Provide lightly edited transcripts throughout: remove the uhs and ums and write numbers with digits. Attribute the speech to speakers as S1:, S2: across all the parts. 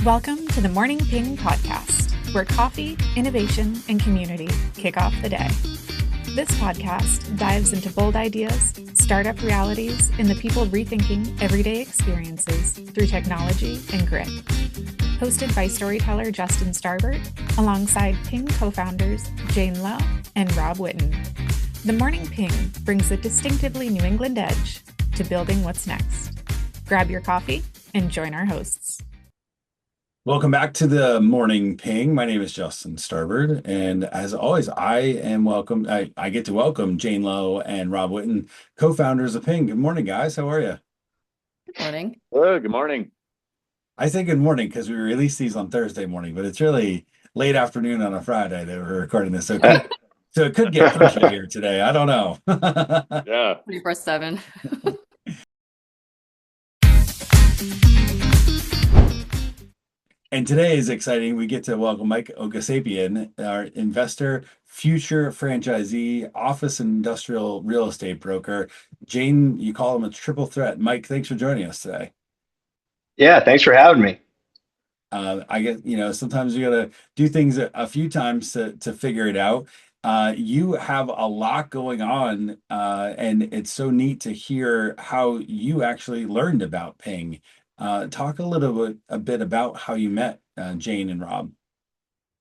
S1: Welcome to the Morning Ping podcast, where coffee, innovation, and community kick off the day. This podcast dives into bold ideas, startup realities, and the people rethinking everyday experiences through technology and grit. Hosted by storyteller Justin Starbert, alongside Ping co-founders Jane Lowe and Rob Whitten. The Morning Ping brings a distinctively New England edge to building what's next. Grab your coffee and join our hosts.
S2: Welcome back to the Morning Ping. My name is Justin Starbird, and as always, I get to welcome Jane Lowe and Rob Whitten, co-founders of Ping. Good morning, guys. How are you?
S3: Good morning.
S4: Hello, good morning.
S2: I say good morning because we release these on Thursday morning, but it's really late afternoon on a Friday that we're recording this. So it could get punchy here today. I don't know.
S4: Yeah.
S3: 24/7.
S2: And today is exciting. We get to welcome Mike Ogasapian, our investor, future franchisee, office and industrial real estate broker. Jane, you call him a triple threat. Mike, thanks for joining us today.
S5: Yeah, thanks for having me.
S2: I guess, sometimes you got to do things a few times to figure it out. You have a lot going on, and it's so neat to hear how you actually learned about Ping. Talk a bit about how you met Jane and Rob.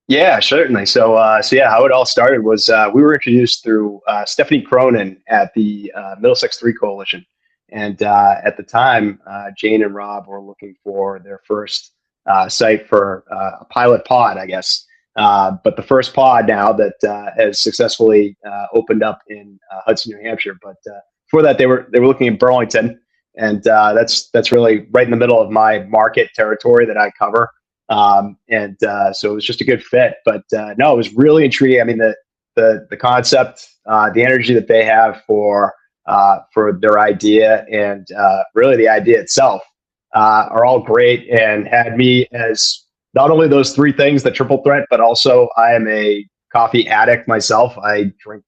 S5: Yeah, certainly. So how it all started was we were introduced through Stephanie Cronin at the Middlesex 3 Coalition. And at the time, Jane and Rob were looking for their first site for a pilot pod, I guess. But the first pod now that has successfully opened up in Hudson, New Hampshire. But before that, they were looking at Burlington. And that's really right in the middle of my market territory that I cover. So it was just a good fit. But no, it was really intriguing. I mean, the concept, the energy that they have for their idea and really the idea itself are all great, and had me as not only those three things, the triple threat, but also I am a coffee addict myself. I drink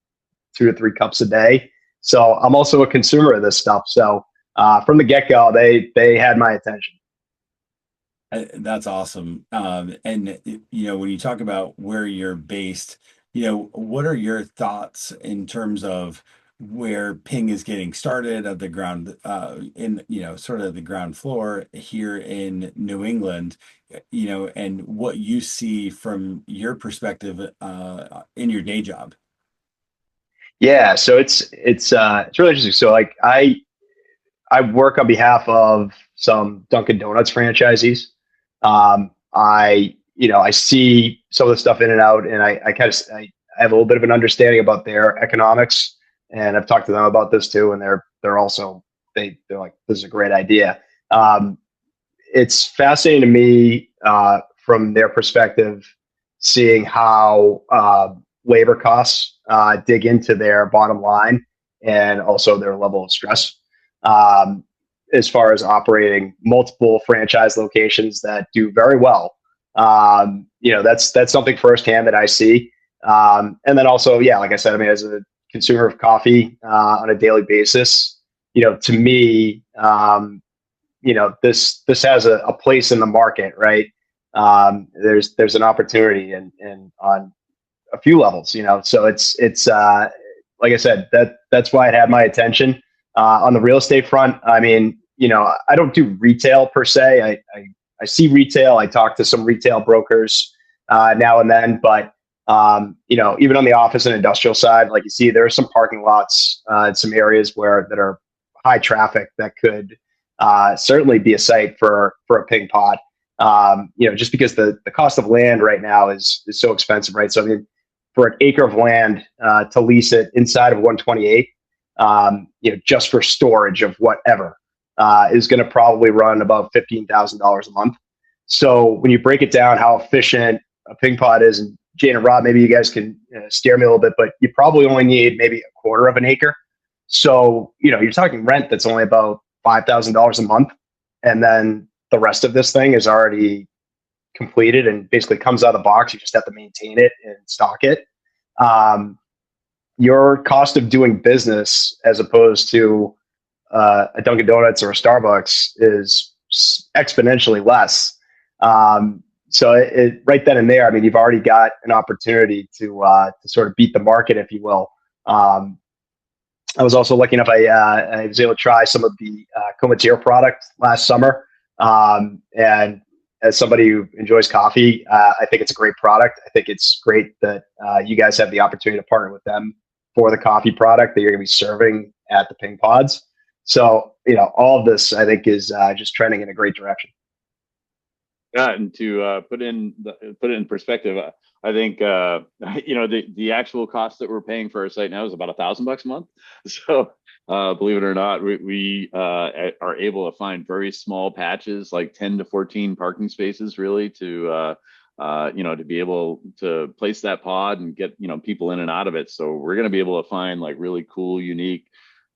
S5: 2 to 3 cups a day. So I'm also a consumer of this stuff. So from the get-go, they had my attention.
S2: That's awesome. And when you talk about where you're based, what are your thoughts in terms of where Ping is getting started at the ground, sort of the ground floor here in New England, and what you see from your perspective in your day job?
S5: Yeah, so it's really interesting. So like I work on behalf of some Dunkin' Donuts franchisees. I see some of the stuff in and out, and I have a little bit of an understanding about their economics, and I've talked to them about this too. And they're also they're like, this is a great idea. It's fascinating to me from their perspective, seeing how labor costs dig into their bottom line and also their level of stress. As far as operating multiple franchise locations that do very well. That's something firsthand that I see. And then also, yeah, like I said, I mean, as a consumer of coffee on a daily basis, to me, this has a place in the market, right? There's an opportunity and on a few levels, so it's like I said, that's why it had my attention. On the real estate front, I mean, I don't do retail per se. I see retail. I talk to some retail brokers now and then, but even on the office and industrial side, like you see, there are some parking lots in some areas that are high traffic that could certainly be a site for a Ping pod. Just because the cost of land right now is so expensive, right? So I mean, for an acre of land to lease it inside of 128. Just for storage of whatever, is going to probably run about $15,000 a month. So when you break it down, how efficient a Ping pod is, and Jane and Rob, maybe you guys can steer me a little bit, but you probably only need maybe a quarter of an acre. So, you're talking rent that's only about $5,000 a month. And then the rest of this thing is already completed and basically comes out of the box. You just have to maintain it and stock it. Your cost of doing business as opposed to a Dunkin' Donuts or a Starbucks is exponentially less. So right then and there, I mean, you've already got an opportunity to sort of beat the market, if you will. I was also lucky enough, I was able to try some of the Comatier product last summer. And as somebody who enjoys coffee, I think it's a great product. I think it's great that you guys have the opportunity to partner with them for the coffee product that you're going to be serving at the Ping Pods. So, all of this, I think, is just trending in a great direction.
S4: Yeah, and to put it in perspective, I think the actual cost that we're paying for our site now is about $1,000 a month. So believe it or not, we are able to find very small patches, like 10 to 14 parking spaces, really, to be able to place that pod and get people in and out of it. So we're going to be able to find like really cool, unique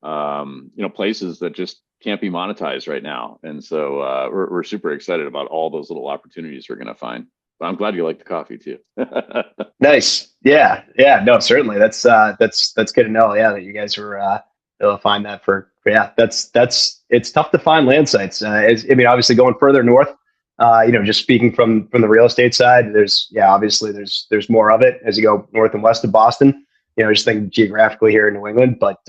S4: places that just can't be monetized right now. And so we're super excited about all those little opportunities we're going to find. But I'm glad you like the coffee too.
S5: Nice. Yeah. No, certainly. That's good to know. Yeah, that you guys were able to find that it's tough to find land sites. Obviously going further north, just speaking from the real estate side, there's more of it as you go north and west of Boston, just thinking geographically here in New England. But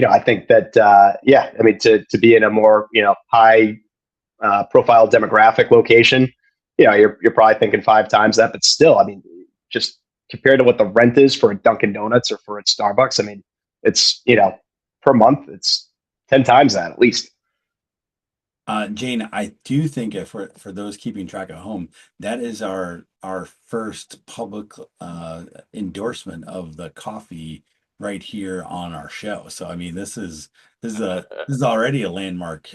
S5: I think that, to be in a more, high profile demographic location, you're probably thinking 5 times that, but still, I mean, just compared to what the rent is for a Dunkin' Donuts or for a Starbucks, I mean, it's, per month, it's 10 times that at least.
S2: Jane, I do think if for those keeping track at home, that is our first public endorsement of the coffee right here on our show. So I mean, this is already a landmark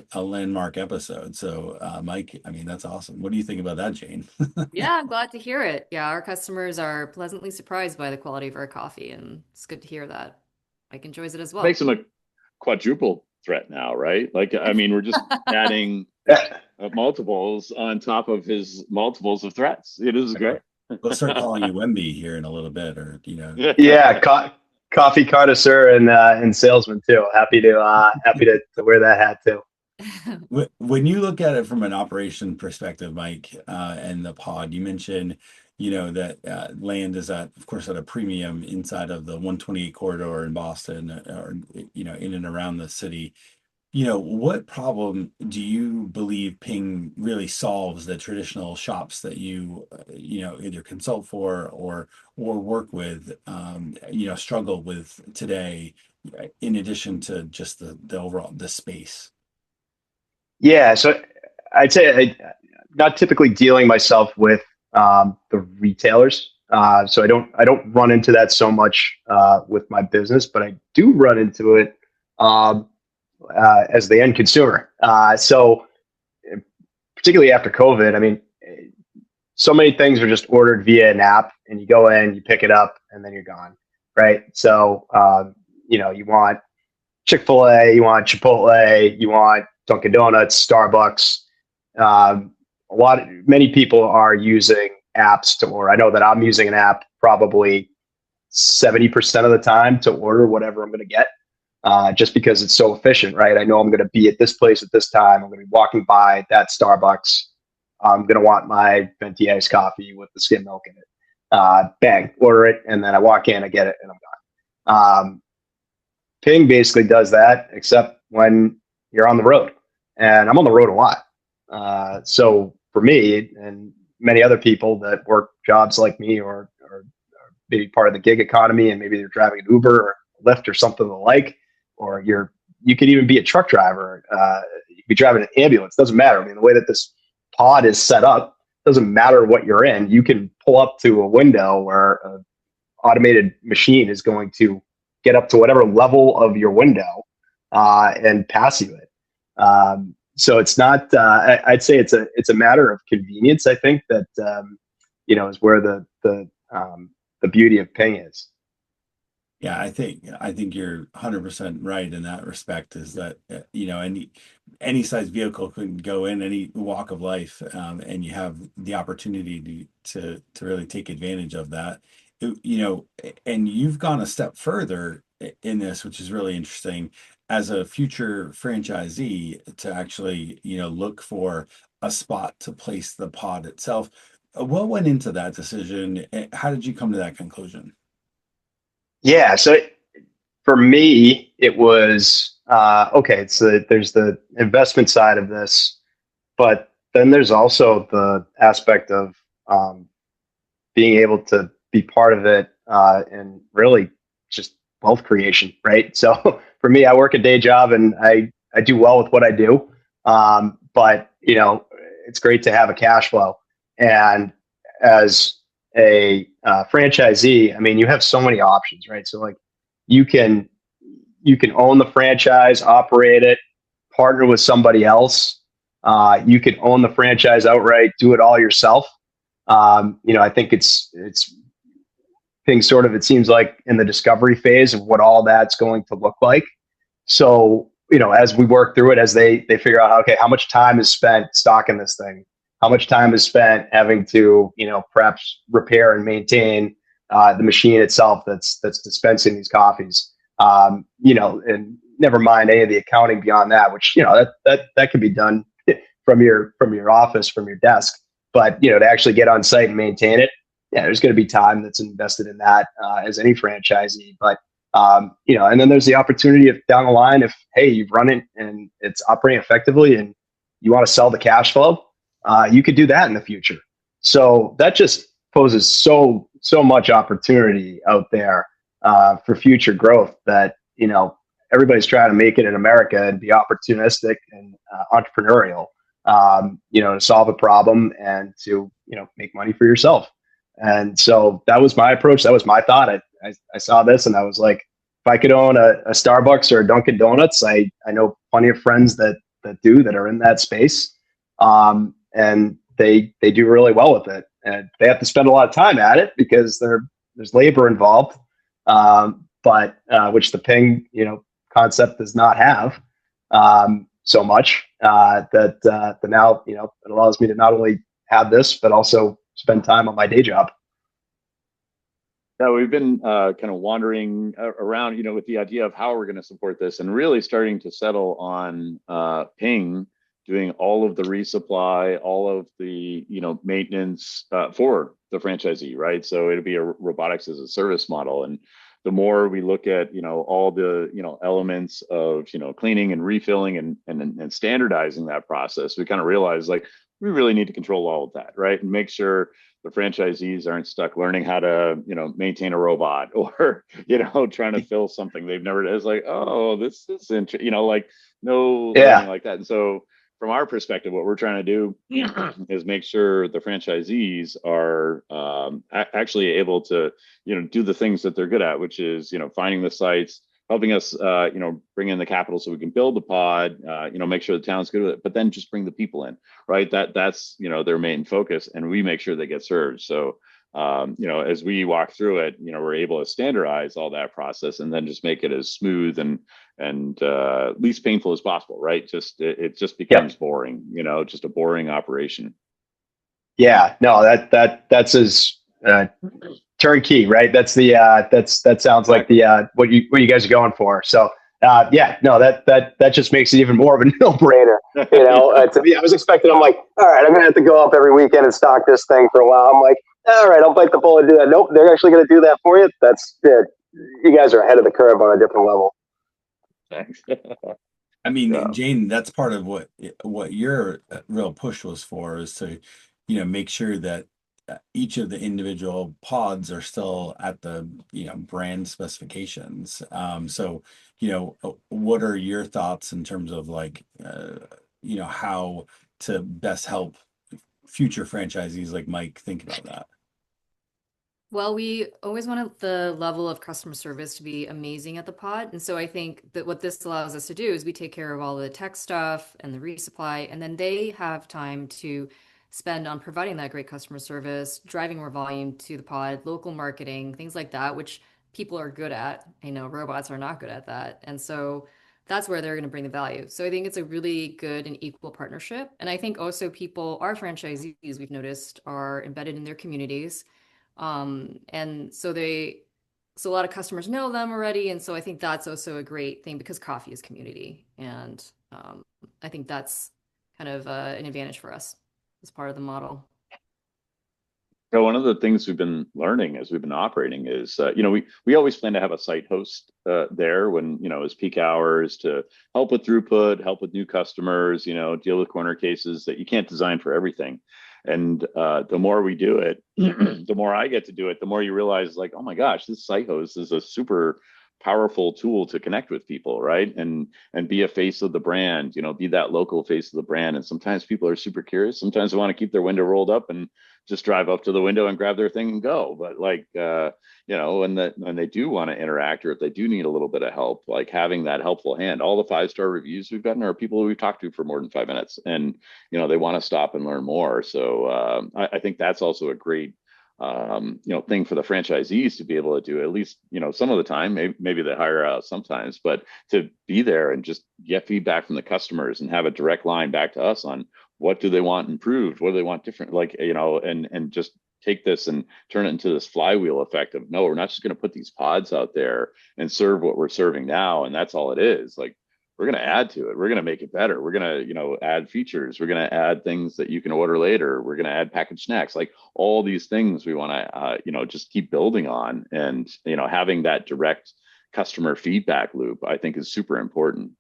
S2: episode. So Mike, I mean, that's awesome. What do you think about that, Jane?
S3: Yeah, I'm glad to hear it. Yeah, our customers are pleasantly surprised by the quality of our coffee, and it's good to hear that Mike enjoys it as well.
S4: Makes them a quadruple threat now, right? Like, I mean, we're just adding multiples on top of his multiples of threats. It is great.
S2: We'll start calling you Wemby here in a little bit, or
S5: Yeah, coffee connoisseur and salesman too. Happy to wear that hat too.
S2: When you look at it from an operation perspective, Mike, and the pod, you mentioned, that land is of course, at a premium inside of the 128 corridor in Boston, or, in and around the city. What problem do you believe Ping really solves the traditional shops that you, either consult for or work with, struggle with today, in addition to just the overall, the space?
S5: Yeah, so I'd say I'm not typically dealing myself with the retailers, so I don't run into that so much with my business, but I do run into it as the end consumer. So particularly after COVID, I mean, so many things are just ordered via an app, and you go in, you pick it up, and then you're gone, right? So you want Chick-fil-A, you want Chipotle, you want Dunkin' Donuts, Starbucks. Many people are using apps to order. I know that I'm using an app probably 70% of the time to order whatever I'm going to get, just because it's so efficient, right? I know I'm going to be at this place at this time. I'm going to be walking by that Starbucks. I'm going to want my venti iced coffee with the skim milk in it. Bang, order it, and then I walk in, I get it, and I'm gone. Ping basically does that, except when you're on the road, and I'm on the road a lot. So for me and many other people that work jobs like me, or maybe part of the gig economy, and maybe they're driving an Uber or Lyft or something of the like, or you could even be a truck driver. You could be driving an ambulance. Doesn't matter. I mean, the way that this pod is set up, doesn't matter what you're in. You can pull up to a window where an automated machine is going to get up to whatever level of your window and pass you it. So it's not. I'd say it's a matter of convenience. I think that is where the beauty of Ping is.
S2: Yeah, I think you're 100% right in that respect. Is that any size vehicle can go in any walk of life, and you have the opportunity to really take advantage of that. And you've gone a step further in this, which is really interesting, as a future franchisee, to actually look for a spot to place the pod itself. What went into that decision? How did you come to that conclusion?
S5: Yeah. So for me, it was okay. There's the investment side of this, but then there's also the aspect of um, being able to be part of it and really just wealth creation, right? So for me, I work a day job and I do well with what I do, but it's great to have a cash flow. And as a franchisee, I mean, you have so many options, right? So like you can you can own the franchise, operate it, partner with somebody else. You can own the franchise outright, do it all yourself. I think it's things sort of, it seems like in the discovery phase of what all that's going to look like. So, as we work through it, as they figure out, okay, how much time is spent stocking this thing? How much time is spent having to, perhaps repair and maintain the machine itself that's dispensing these coffees? And never mind any of the accounting beyond that, which, that can be done from your office, from your desk. But, to actually get on site and maintain it, yeah, there's going to be time that's invested in that as any franchisee. But and then there's the opportunity of down the line, if hey, you've run it and it's operating effectively, and you want to sell the cash flow, you could do that in the future. So that just poses so much opportunity out there for future growth that everybody's trying to make it in America and be opportunistic and entrepreneurial. To solve a problem and to make money for yourself. And so that was my approach. That was my thought. I saw this and I was like, if I could own a Starbucks or a Dunkin' Donuts, I know plenty of friends that are in that space, and they do really well with it. And they have to spend a lot of time at it because there's labor involved, but which the Ping concept does not have so much that now it allows me to not only have this but also spend time on my day job.
S4: Yeah, we've been kind of wandering around, with the idea of how we're going to support this, and really starting to settle on Ping doing all of the resupply, all of the maintenance for the franchisee, right? So it'll be a robotics as a service model, and the more we look at all the elements of cleaning and refilling and standardizing that process, we kind of realize like we really need to control all of that, right? And make sure the franchisees aren't stuck learning how to maintain a robot or trying to fill something they've never. It's like, oh, this is interesting, like no learning like that. And so from our perspective, what we're trying to do is make sure the franchisees are actually able to do the things that they're good at, which is finding the sites, helping us bring in the capital so we can build the pod, make sure the town's good with it, but then just bring the people in, right? That's their main focus, and we make sure they get served. So as we walk through it, we're able to standardize all that process and then just make it as smooth and least painful as possible, right? It just becomes boring, just a boring operation.
S5: Yeah, no, that's as turnkey, right? That's that sounds like the what you guys are going for. So that just makes it even more of a no-brainer. To me, I was expecting. I'm like, all right, I'm gonna have to go up every weekend and stock this thing for a while. I'm like, all right, I'll bite the bullet and do that. Nope, they're actually gonna do that for you. That's it. You guys are ahead of the curve on a different level.
S4: Thanks.
S2: I mean, Jane, that's part of what your real push was for, is to, make sure that each of the individual pods are still at the, brand specifications. So, what are your thoughts in terms of like, how to best help future franchisees like Mike think about that?
S3: Well, we always wanted the level of customer service to be amazing at the pod. And so I think that what this allows us to do is we take care of all the tech stuff and the resupply, and then they have time to spend on providing that great customer service, driving more volume to the pod, local marketing, things like that, which people are good at. I know robots are not good at that. And so that's where they're going to bring the value. So I think it's a really good and equal partnership. And I think also our franchisees, we've noticed, are embedded in their communities. And so so a lot of customers know them already. And so I think that's also a great thing because coffee is community. And I think that's kind of an advantage for us as part of the model.
S4: So one of the things we've been learning as we've been operating is, we always plan to have a site host there when, it's peak hours to help with throughput, help with new customers, deal with corner cases that you can't design for everything. And the more we do it, the more I get to do it, the more you realize like, oh my gosh, this site host is a super powerful tool to connect with people, right? And be a face of the brand, be that local face of the brand. And sometimes people are super curious. Sometimes they want to keep their window rolled up and just drive up to the window and grab their thing and go. But when they do want to interact, or if they do need a little bit of help, like having that helpful hand. All the 5-star reviews we've gotten are people we've talked to for more than 5 minutes, and they want to stop and learn more. So I think that's also a great thing for the franchisees to be able to do, at least some of the time. Maybe they hire out sometimes, but to be there and just get feedback from the customers and have a direct line back to us on what do they want improved, what do they want different, and just take this and turn it into this flywheel effect of, no, we're not just going to put these pods out there and serve what we're serving now and that's all it is. Like, we're going to add to it. We're going to make it better. We're going to, add features. We're going to add things that you can order later. We're going to add packaged snacks, like all these things we want to, just keep building on. And, having that direct customer feedback loop, I think, is super important.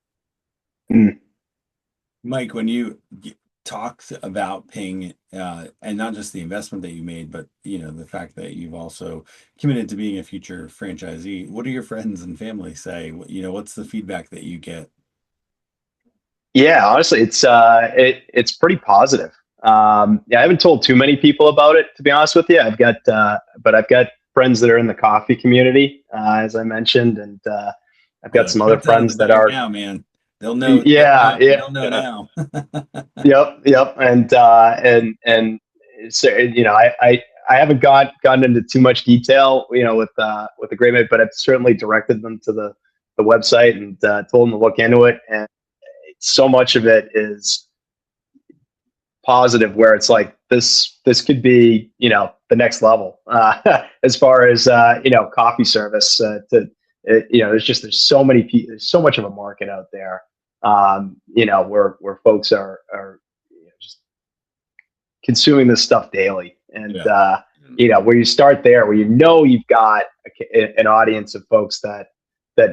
S2: Mike, when you talked about Ping, and not just the investment that you made, but the fact that you've also committed to being a future franchisee, what do your friends and family say? What's the feedback that you get?
S5: Yeah, honestly, it's pretty positive. I haven't told too many people about it, to be honest with you. I've got friends that are in the coffee community, as I mentioned, and I've got some other friends that are
S2: now, man. They'll know.
S5: Yeah,
S2: they'll know now.
S5: Yep. And so I haven't gotten into too much detail, with the Great Mate, but I've certainly directed them to the website and told them to look into it. And so much of it is positive, where it's like this could be the next level as far as coffee service. There's so many people, there's so much of a market out there, where folks are just consuming this stuff daily, and where you start there, where you've got an audience of folks that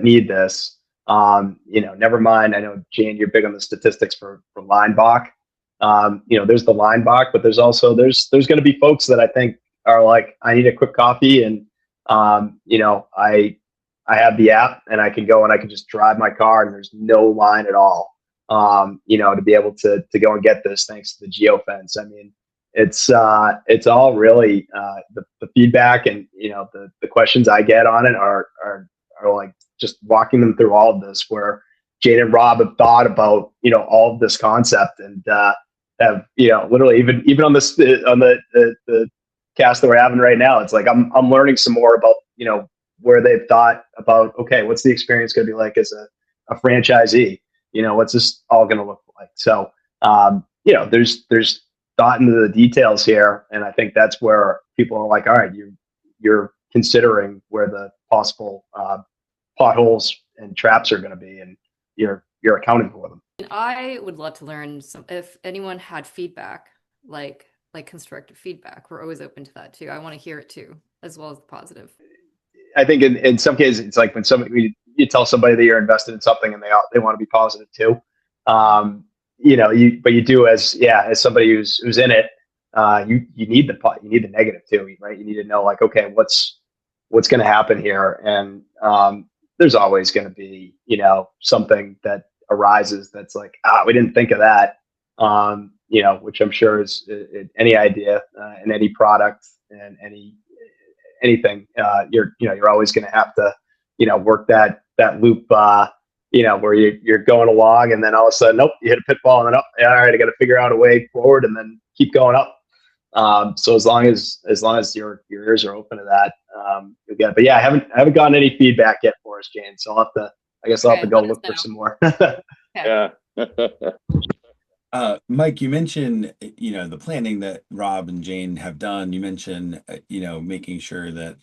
S5: need this. Never mind. I know, Jane, you're big on the statistics for Linebach. There's the Linebach, but there's going to be folks that I think are like, I need a quick coffee, and I have the app and I can go and I can just drive my car and there's no line at all. To be able to go and get this thanks to the geofence. I mean, it's all really the feedback, and the questions I get on it are like just walking them through all of this, where Jane and Rob have thought about all of this concept, and have literally even on this on the cast that we're having right now, it's like I'm learning some more about where they've thought about, okay, what's the experience going to be like as a franchisee? What's this all going to look like? So there's thought into the details here, and I think that's where people are like, all right, you're considering where the possible potholes and traps are going to be, and you're accounting for them.
S3: And I would love to learn if anyone had feedback, like constructive feedback. We're always open to that too. I want to hear it too, as well as the positive. I
S5: think in some cases, it's like when you tell somebody that you're invested in something and they want to be positive too. But you do as somebody who's in it, you need the negative too, right? You need to know, like, okay, what's going to happen here, and there's always going to be something that arises that's like, we didn't think of that, which I'm sure is any idea in any product and anything. You're always going to have to work that loop, where you're going along, and then all of a sudden, nope, you hit a pitfall, and then all right, I got to figure out a way forward, and then keep going up. So as long as your ears are open to that, you'll get it. But yeah, I haven't gotten any feedback yet for us, Jane. So I'll have to go look for some more.
S4: Yeah.
S2: Mike, you mentioned, the planning that Rob and Jane have done. You mentioned, making sure that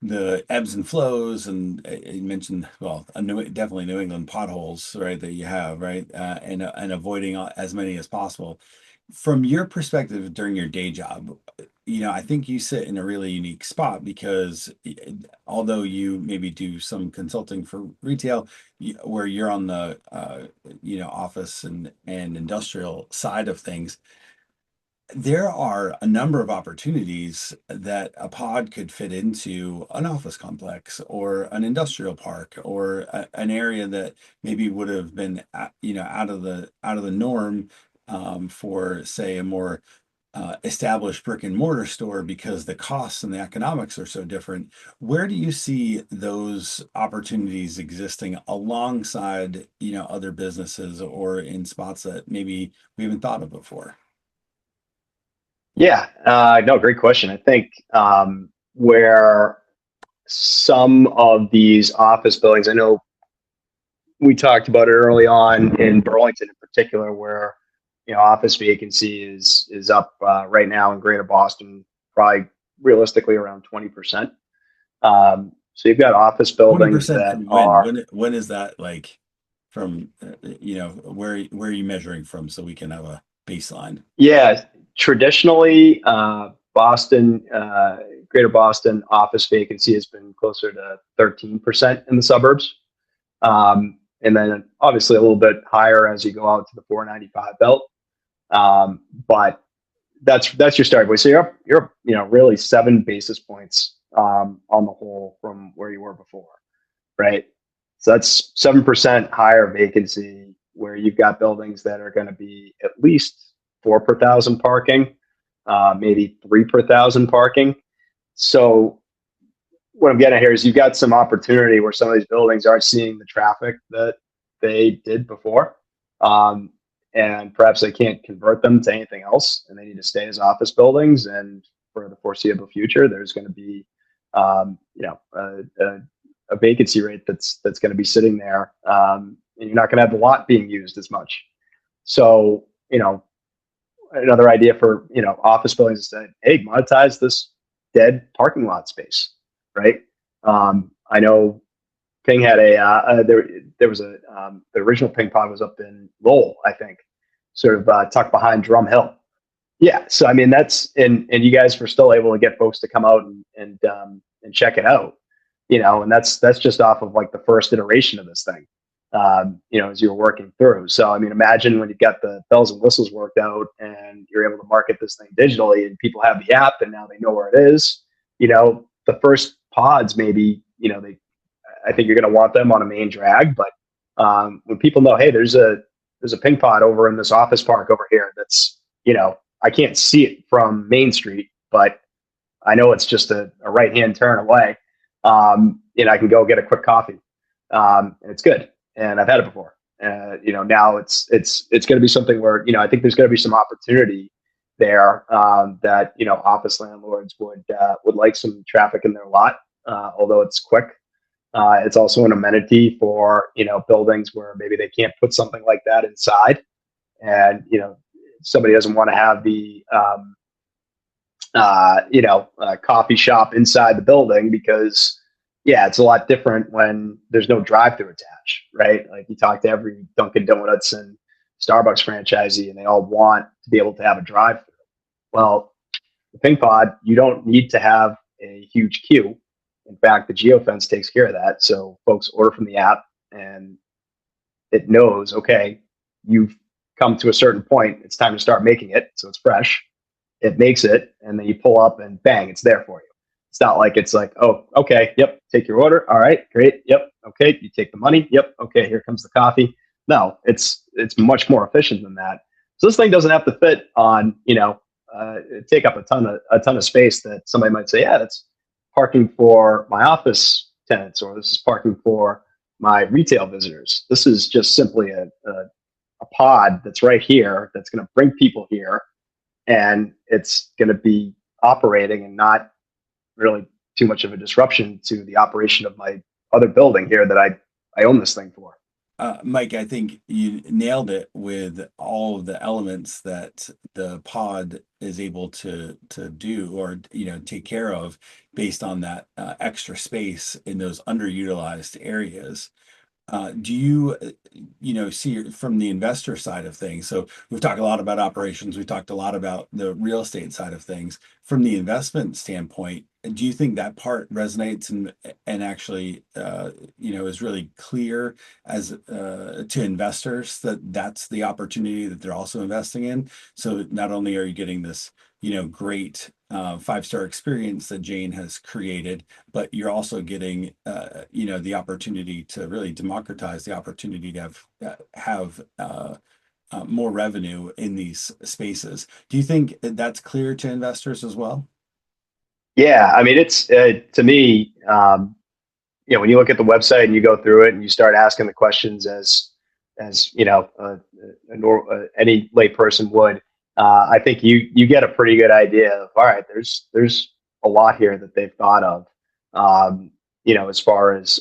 S2: the ebbs and flows, and you mentioned, well, definitely New England potholes, right, that you have, right, and avoiding as many as possible. From your perspective during your day job, I think you sit in a really unique spot because although you maybe do some consulting for retail, where you're on the office and industrial side of things, there are a number of opportunities that a pod could fit into an office complex or an industrial park or an area that maybe would have been out of the norm, for say a more established brick and mortar store, because the costs and the economics are so different. Where do you see those opportunities existing alongside other businesses, or in spots that maybe we haven't thought of before?
S5: Yeah, no, great question. I think where some of these office buildings, I know we talked about it early on in Burlington in particular, where office vacancy is up right now in Greater Boston, probably realistically around 20%. So you've got office buildings
S2: 20%
S5: that
S2: from
S5: are,
S2: when is that, like, from where are you measuring from, so we can have a baseline?
S5: yeah, traditionally Boston, Greater Boston office vacancy has been closer to 13% in the suburbs. And then obviously a little bit higher as you go out to the 495 belt. But that's your starting point. So you're really 7 basis points on the whole from where you were before, right? So that's 7% higher vacancy, where you've got buildings that are going to be at least 4 per thousand parking, maybe 3 per thousand parking. So what I'm getting at here is you've got some opportunity where some of these buildings aren't seeing the traffic that they did before. And perhaps they can't convert them to anything else, and they need to stay as office buildings. And for the foreseeable future, there's going to be, a vacancy rate that's going to be sitting there, and you're not going to have the lot being used as much. So, another idea for office buildings is that, hey, monetize this dead parking lot space, right? I know Ping had there was the original Ping pod was up in Lowell, I think, sort of tucked behind Drum Hill. Yeah, so I mean and you guys were still able to get folks to come out and check it out, and that's just off of like the first iteration of this thing, as you were working through. So I mean, imagine when you've got the bells and whistles worked out and you're able to market this thing digitally, and people have the app and now they know where it is. The first pods maybe, I think you're going to want them on a main drag, but when people know, hey, there's a Ping pod over in this office park over here, that's, I can't see it from Main Street, but I know it's just a right-hand turn away. I can go get a quick coffee, and it's good. And I've had it before. Now it's going to be something where, I think there's going to be some opportunity there, that, office landlords would like some traffic in their lot, although it's quick. It's also an amenity for, buildings where maybe they can't put something like that inside, and, somebody doesn't want to have the, coffee shop inside the building, because yeah, it's a lot different when there's no drive-through attached, right? Like, you talk to every Dunkin' Donuts and Starbucks franchisee, and they all want to be able to have a drive-through. Well, the Ping pod, you don't need to have a huge queue. In fact, the geofence takes care of that. So folks order from the app, and it knows, okay, you've come to a certain point, it's time to start making it. So it's fresh. It makes it, and then you pull up and bang, it's there for you. It's not like it's like, oh, okay, yep, take your order. All right, great. Yep, okay, you take the money. Yep, okay, here comes the coffee. No, it's much more efficient than that. So this thing doesn't have to fit on, take up a ton of space that somebody might say, yeah, that's parking for my office tenants, or this is parking for my retail visitors. This is just simply a pod that's right here that's going to bring people here, and it's going to be operating and not really too much of a disruption to the operation of my other building here that I own this thing for.
S2: Mike, I think you nailed it with all of the elements that the pod is able to do or take care of based on that extra space in those underutilized areas. Do you, see from the investor side of things? So we've talked a lot about operations. We've talked a lot about the real estate side of things. From the investment standpoint, do you think that part resonates and actually, is really clear as to investors that that's the opportunity that they're also investing in? So not only are you getting this, great five-star experience that Jane has created, but you're also getting, the opportunity to really democratize the opportunity to have more revenue in these spaces. Do you think that's clear to investors as well?
S5: Yeah, I mean, it's to me, when you look at the website and you go through it and you start asking the questions as any lay person would, I think you get a pretty good idea of, all right, there's a lot here that they've thought of, as far as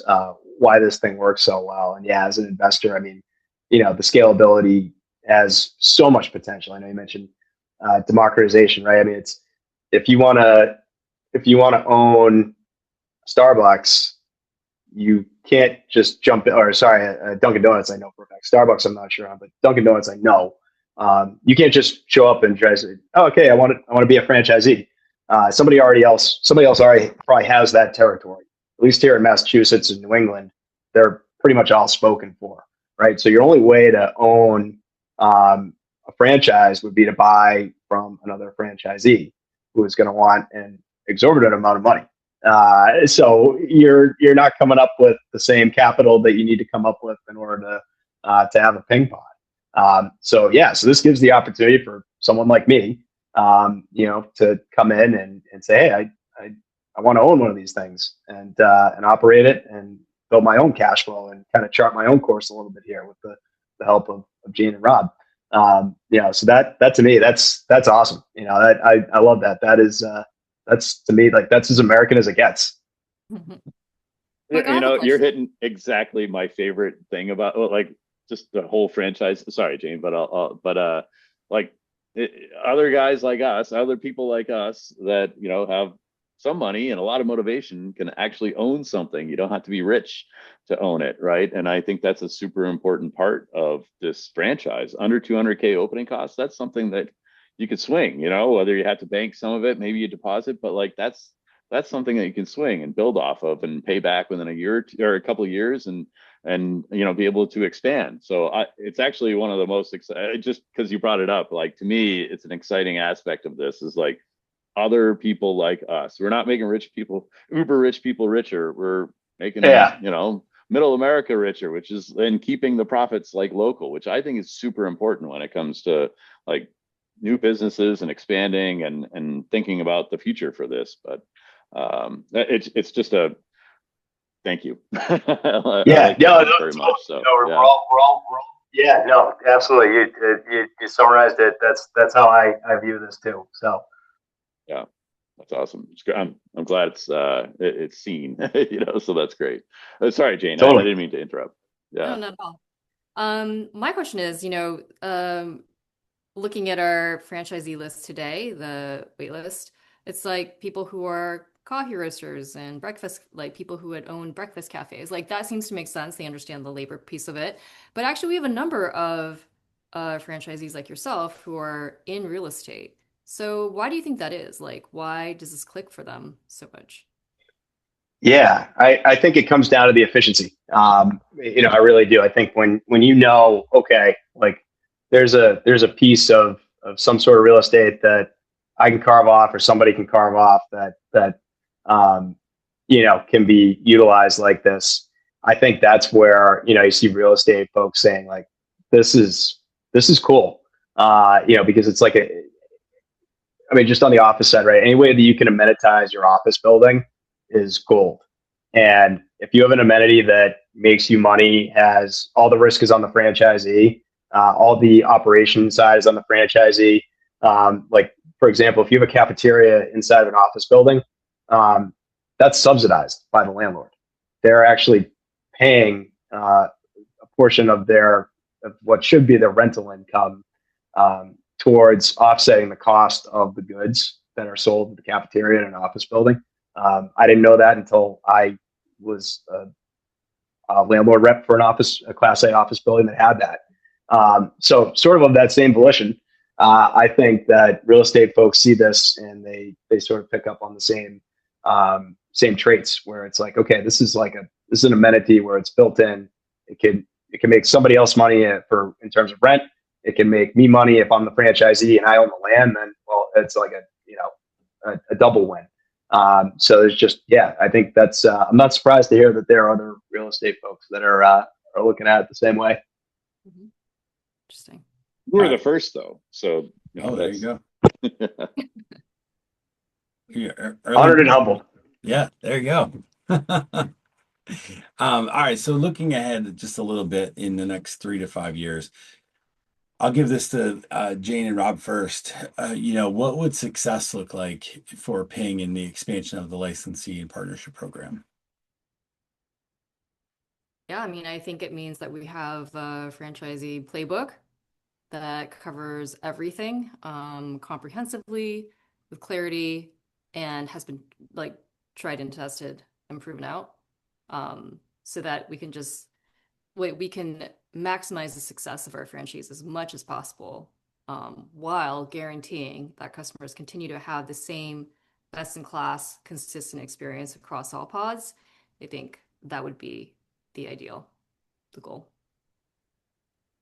S5: why this thing works so well. And yeah, as an investor, I mean, the scalability has so much potential. I know you mentioned democratization, right? I mean, it's if you want to own Starbucks, you can't just jump in, or sorry, Dunkin' Donuts, I know for a fact. Starbucks, I'm not sure on, but Dunkin' Donuts, I know. You can't just show up and try to say, oh, okay, I want to be a franchisee. Somebody else already probably has that territory. At least here in Massachusetts and New England, they're pretty much all spoken for, right? So your only way to own a franchise would be to buy from another franchisee who is going to want an exorbitant amount of money. So you're not coming up with the same capital that you need to come up with in order to have a ping pod. So this gives the opportunity for someone like me, to come in and say, hey, I want to own one of these things and operate it and build my own cash flow and kind of chart my own course a little bit here with the help of Gene and Rob. So that to me, that's awesome. I love that. That's to me, like, that's as American as it gets.
S4: You're hitting exactly my favorite thing about just the whole franchise. Sorry, Jane, but other guys like us, other people like us that, have some money and a lot of motivation can actually own something. You don't have to be rich to own it, right? And I think that's a super important part of this franchise. Under 200K opening costs, that's something that you could swing, whether you have to bank some of it, maybe you deposit, but that's something that you can swing and build off of and pay back within a year or, two, or a couple of years and be able to expand. So it's actually one of the most exciting, just because you brought it up, to me, it's an exciting aspect of this is other people like us. We're not making rich people, uber rich people richer. We're making, middle America richer, which is then keeping the profits local, which I think is super important when it comes to new businesses and expanding and thinking about the future for this. But it's just a thank you.
S5: Very much. So we're all absolutely. You summarized it. That's how I view this too. So
S4: yeah, that's awesome. I'm glad it's seen. So that's great. Sorry, Jane, totally. I didn't mean to interrupt. Yeah,
S3: no, not at all. My question is, looking at our franchisee list today, the wait list, it's people who are coffee roasters and breakfast, people who had owned breakfast cafes. That seems to make sense. They understand the labor piece of it. But actually, we have a number of franchisees like yourself who are in real estate. So why do you think that is? Why does this click for them so much?
S5: Yeah, I think it comes down to the efficiency. I really do. I think when okay, there's a piece of some sort of real estate that I can carve off or somebody can carve off that can be utilized like this. I think that's where, you see real estate folks saying this is cool. Because it's just on the office side, right? Any way that you can amenitize your office building is gold. And if you have an amenity that makes you money, has all the risk is on the franchisee, all the operation side is on the franchisee. For example, if you have a cafeteria inside of an office building, that's subsidized by the landlord. They're actually paying a portion of what should be their rental income towards offsetting the cost of the goods that are sold in the cafeteria in an office building. I didn't know that until I was a landlord rep for a Class A office building that had that. So sort of that same volition, I think that real estate folks see this and they sort of pick up on the same traits where it's like, okay, this is an amenity where it's built in. It can make somebody else money in terms of rent. It can make me money if I'm the franchisee and I own the land. Then, well, it's like a double win. So there's just, I think that's, I'm not surprised to hear that there are other real estate folks that are looking at it the same way.
S3: Mm-hmm. Interesting.
S4: We were the first though. So,
S2: there you go.
S5: Honored and humbled.
S2: Yeah, there you go. All right. So looking ahead just a little bit in the next 3 to 5 years, I'll give this to Jane and Rob first. What would success look like for Ping in the expansion of the licensee and partnership program?
S3: Yeah, I mean, I think it means that we have a franchisee playbook that covers everything comprehensively with clarity and has been tried and tested and proven out, so that we can maximize the success of our franchise as much as possible, while guaranteeing that customers continue to have the same best-in-class, consistent experience across all pods. I think that would be the goal.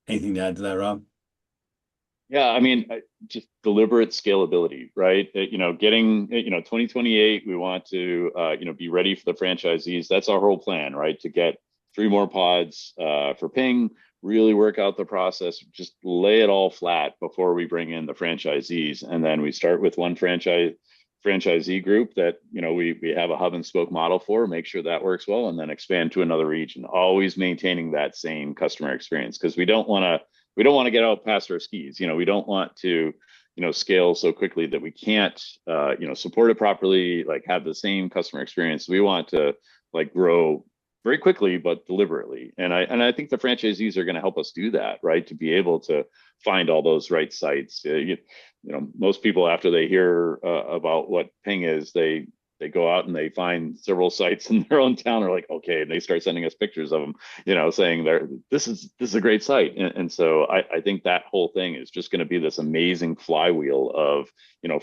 S2: Anything to add to that, Rob?
S4: Yeah, I mean, just deliberate scalability, right? Getting, 2028, we want to, be ready for the franchisees. That's our whole plan, right? To get 3 more pods for Ping, really work out the process, just lay it all flat before we bring in the franchisees. And then we start with one franchisee group that, we have a hub and spoke model for, make sure that works well, and then expand to another region, always maintaining that same customer experience. Because we don't want to get out past our skis. We don't want to, scale so quickly that we can't, support it properly, have the same customer experience. We want to grow very quickly, but deliberately. And I think the franchisees are going to help us do that, right? To be able to find all those right sites. Most people, after they hear about what Ping is, they go out and they find several sites in their own town, are like, okay, and they start sending us pictures of them, saying this is a great site. And so I think that whole thing is just going to be this amazing flywheel of,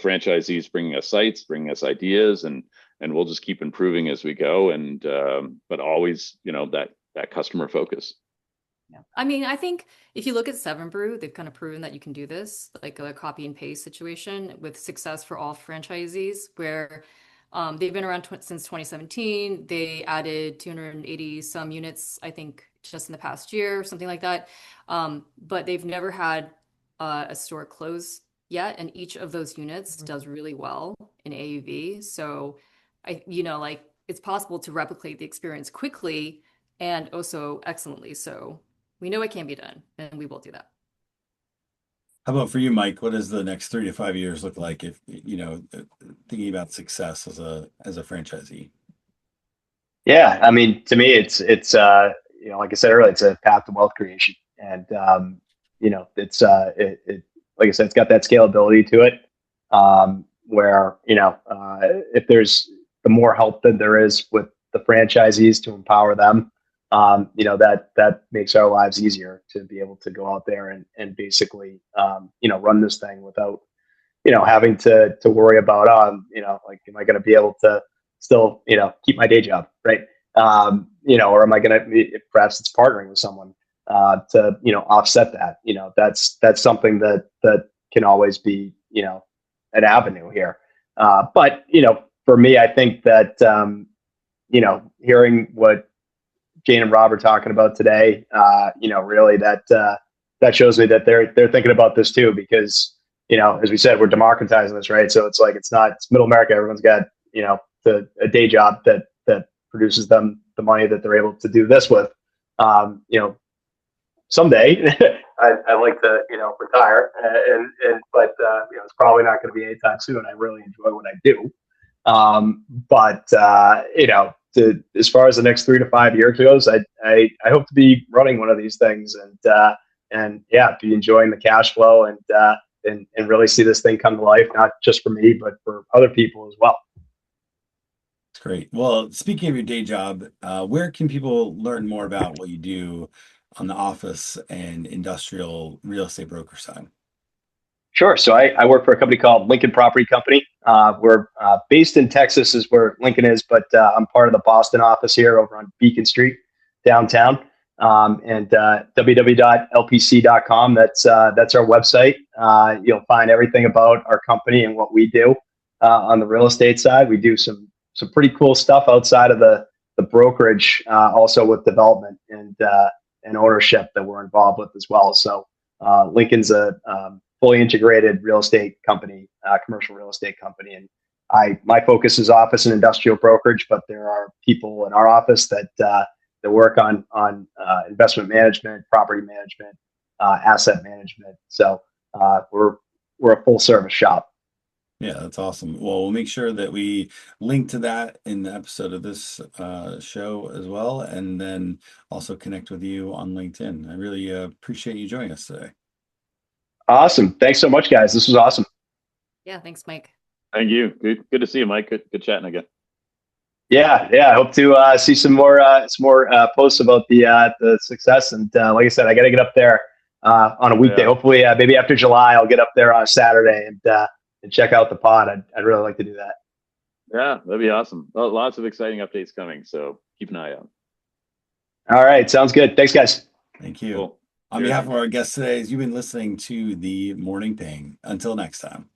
S4: franchisees bringing us sites, bringing us ideas, and we'll just keep improving as we go. And, but always, that customer focus.
S3: Yeah. I mean, I think if you look at Seven Brew, they've kind of proven that you can do this, like a copy and paste situation with success for all franchisees, where they've been around since 2017. They added 280 some units, I think, just in the past year, something like that. But they've never had a store close yet, and each of those units does really well in AUV. So it's possible to replicate the experience quickly and also excellently. So we know it can be done, and we will do that.
S2: How about for you, Mike? What does the next 3 to 5 years look like if, thinking about success as a franchisee?
S5: Yeah, I mean, to me, it's like I said earlier, it's a path to wealth creation, and it's like I said, it's got that scalability to it, where if there's the more help that there is with the franchisees to empower them, that makes our lives easier to be able to go out there and basically run this thing without having to worry about am I going to be able to still keep my day job, right? Or am I going to, perhaps it's partnering with someone to offset that. That's something that can always be an avenue here. But for me, I think that hearing what Jane and Rob are talking about today, really that shows me that they're thinking about this too, because as we said, we're democratizing this, right? So it's middle America. Everyone's got a day job that produces them the money that they're able to do this with. Someday I'd like to retire, but it's probably not going to be anytime soon. I really enjoy what I do, but as far as the next 3 to 5 years goes, I hope to be running one of these things and yeah, be enjoying the cash flow and really see this thing come to life, not just for me, but for other people as well.
S2: That's great. Well, speaking of your day job, where can people learn more about what you do on the office and industrial real estate broker side?
S5: Sure. So I work for a company called Lincoln Property Company. We're based in Texas is where Lincoln is, but I'm part of the Boston office here over on Beacon Street downtown. And www.lpc.com. That's our website. You'll find everything about our company and what we do on the real estate side. We do some pretty cool stuff outside of the brokerage, also with development and ownership that we're involved with as well. So Lincoln's a fully integrated real estate company, commercial real estate company, and my focus is office and industrial brokerage. But there are people in our office that work on investment management, property management, asset management. So we're a full service shop.
S2: Yeah, that's awesome. Well, we'll make sure that we link to that in the episode of this show as well, and then also connect with you on LinkedIn. I really appreciate you joining us today.
S5: Awesome. Thanks so much, guys. This was awesome.
S3: Yeah, thanks, Mike.
S4: Thank you. Good to see you, Mike. Good chatting again.
S5: Yeah. I hope to see some more posts about the success. And like I said, I got to get up there on a weekday.
S4: Yeah.
S5: Hopefully, maybe after July, I'll get up there on a Saturday and check out the pod. I'd really like to do that.
S4: Yeah, that'd be awesome. Well, lots of exciting updates coming, so keep an eye out.
S5: All right. Sounds good. Thanks, guys.
S2: Thank you.
S4: Cool.
S2: On
S4: Cheers.
S2: behalf of our guests today, you've been listening to The Morning Ping. Until next time.